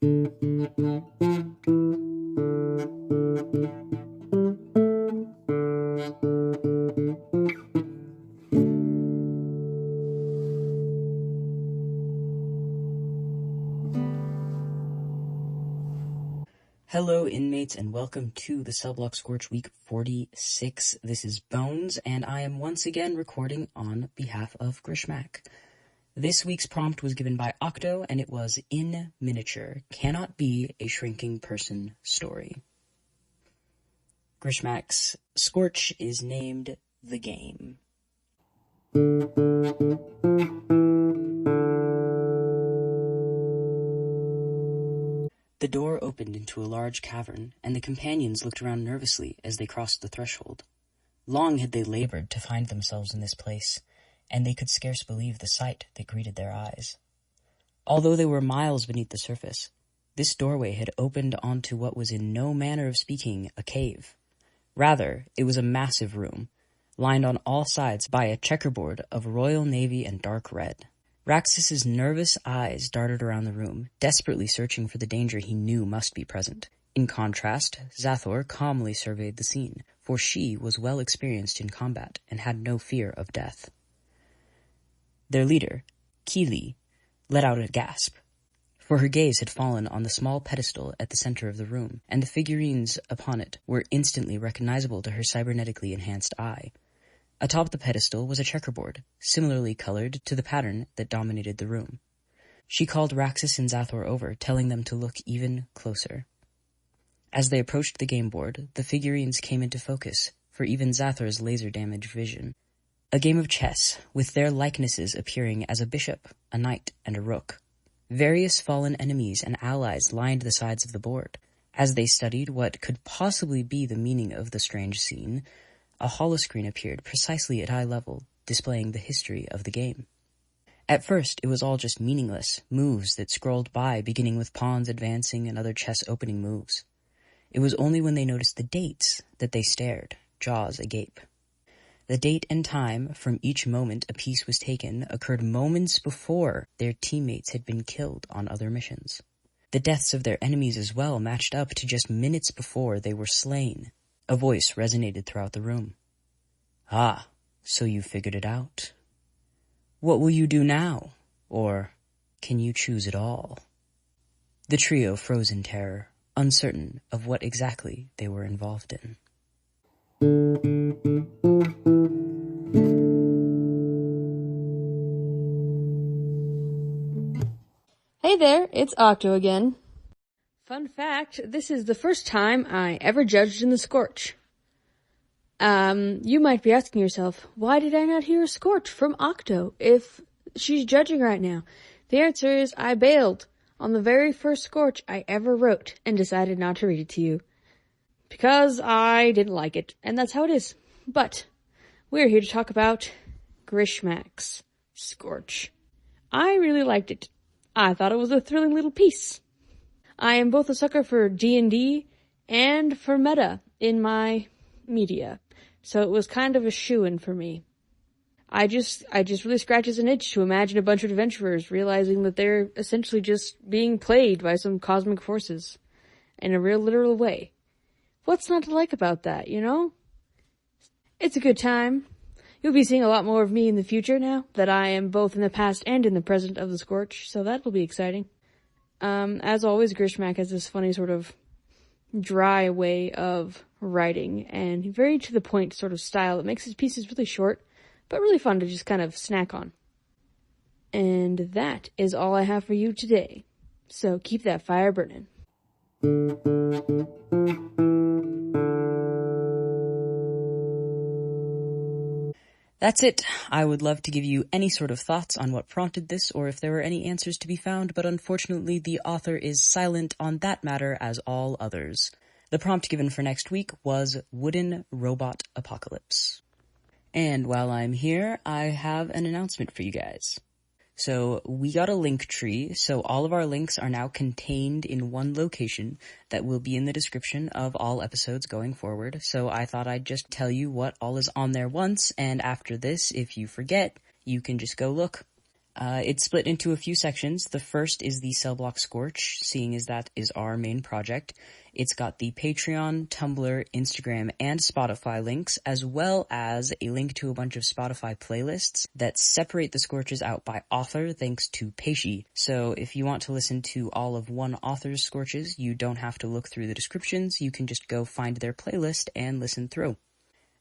Hello inmates and welcome to the cellblock Scorch week 46. This is Bones and I am once again recording on behalf of Grishmak. This week's prompt was given by Octo and it was in miniature, cannot be a shrinking person story. Grishmak's Scorch is named The Game. The door opened into a large cavern, and the companions looked around nervously as they crossed the threshold. Long had they labored to find themselves in this place, and they could scarce believe the sight that greeted their eyes. Although they were miles beneath the surface, this doorway had opened onto what was in no manner of speaking a cave. Rather, it was a massive room, lined on all sides by a checkerboard of royal navy and dark red. Raxus's nervous eyes darted around the room, desperately searching for the danger he knew must be present. In contrast, Zathor calmly surveyed the scene, for she was well experienced in combat and had no fear of death. Their leader, Keely, let out a gasp, for her gaze had fallen on the small pedestal at the center of the room, and the figurines upon it were instantly recognizable to her cybernetically enhanced eye. Atop the pedestal was a checkerboard, similarly colored to the pattern that dominated the room. She called Raxus and Zathor over, telling them to look even closer. As they approached the game board, the figurines came into focus for even Zathor's laser-damaged vision. A game of chess, with their likenesses appearing as a bishop, a knight, and a rook. Various fallen enemies and allies lined the sides of the board. As they studied what could possibly be the meaning of the strange scene, a holoscreen appeared precisely at eye level, displaying the history of the game. At first, it was all just meaningless moves that scrolled by, beginning with pawns advancing and other chess opening moves. It was only when they noticed the dates that they stared, jaws agape. The date and time from each moment a piece was taken occurred moments before their teammates had been killed on other missions. The deaths of their enemies as well matched up to just minutes before they were slain. A voice resonated throughout the room. "Ah, so you figured it out. What will you do now? Or can you choose it all?" The trio froze in terror, uncertain of what exactly they were involved in. Hey there, it's Octo again. Fun fact, this is the first time I ever judged in the Scorch. You might be asking yourself, why did I not hear a Scorch from Octo if she's judging right now? The answer is I bailed on the very first Scorch I ever wrote and decided not to read it to you. Because I didn't like it, and that's how it is. But we're here to talk about Grishmak's Scorch. I really liked it. I thought it was a thrilling little piece. I am both a sucker for D&D and for meta in my media, so it was kind of a shoo-in for me. I just really scratches an itch to imagine a bunch of adventurers realizing that they're essentially just being played by some cosmic forces in a real literal way. What's not to like about that, you know? It's a good time. You'll be seeing a lot more of me in the future now that I am both in the past and in the present of the Scorch, so that will be exciting. As always, Grishmak has this funny sort of dry way of writing and very to the point sort of style that makes his pieces really short, but really fun to just kind of snack on. And that is all I have for you today. So keep that fire burning. That's it. I would love to give you any sort of thoughts on what prompted this or if there were any answers to be found, but unfortunately the author is silent on that matter as all others. The prompt given for next week was Wooden Robot Apocalypse. And while I'm here, I have an announcement for you guys. So we got a link tree, so all of our links are now contained in one location that will be in the description of all episodes going forward. So I thought I'd just tell you what all is on there once, and after this, if you forget, you can just go look. It's split into a few sections. The first is the cellblock Scorch, seeing as that is our main project. It's got the Patreon, Tumblr, Instagram, and Spotify links, as well as a link to a bunch of Spotify playlists that separate the Scorches out by author thanks to Paishi. So if you want to listen to all of one author's Scorches, you don't have to look through the descriptions. You can just go find their playlist and listen through.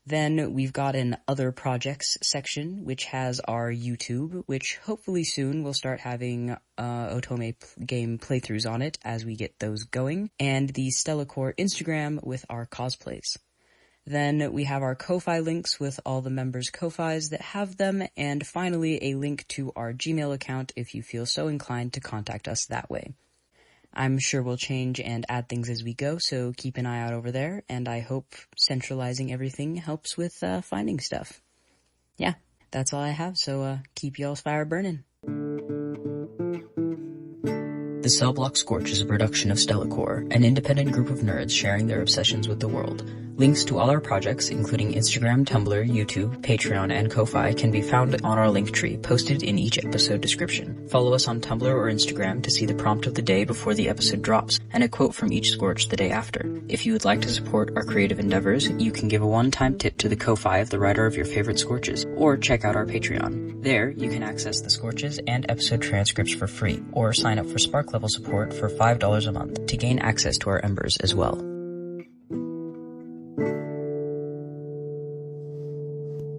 Then we've got an Other Projects section, which has our YouTube, which hopefully soon we'll start having Otome game playthroughs on it as we get those going, and the Stella Core Instagram with our cosplays. Then we have our Ko-Fi links with all the members' Ko-Fis that have them, and finally a link to our Gmail account if you feel so inclined to contact us that way. I'm sure we'll change and add things as we go, so keep an eye out over there, and I hope centralizing everything helps with finding stuff. Yeah, that's all I have, so keep y'all's fire burning. The Cellblock Scorch is a production of Stellacore, an independent group of nerds sharing their obsessions with the world. Links to all our projects, including Instagram, Tumblr, YouTube, Patreon, and Ko-Fi, can be found on our link tree, posted in each episode description. Follow us on Tumblr or Instagram to see the prompt of the day before the episode drops, and a quote from each Scorch the day after. If you would like to support our creative endeavors, you can give a one-time tip to the Ko-Fi of the writer of your favorite Scorches, or check out our Patreon. There, you can access the Scorches and episode transcripts for free, or sign up for Spark level support for $5 a month to gain access to our embers as well.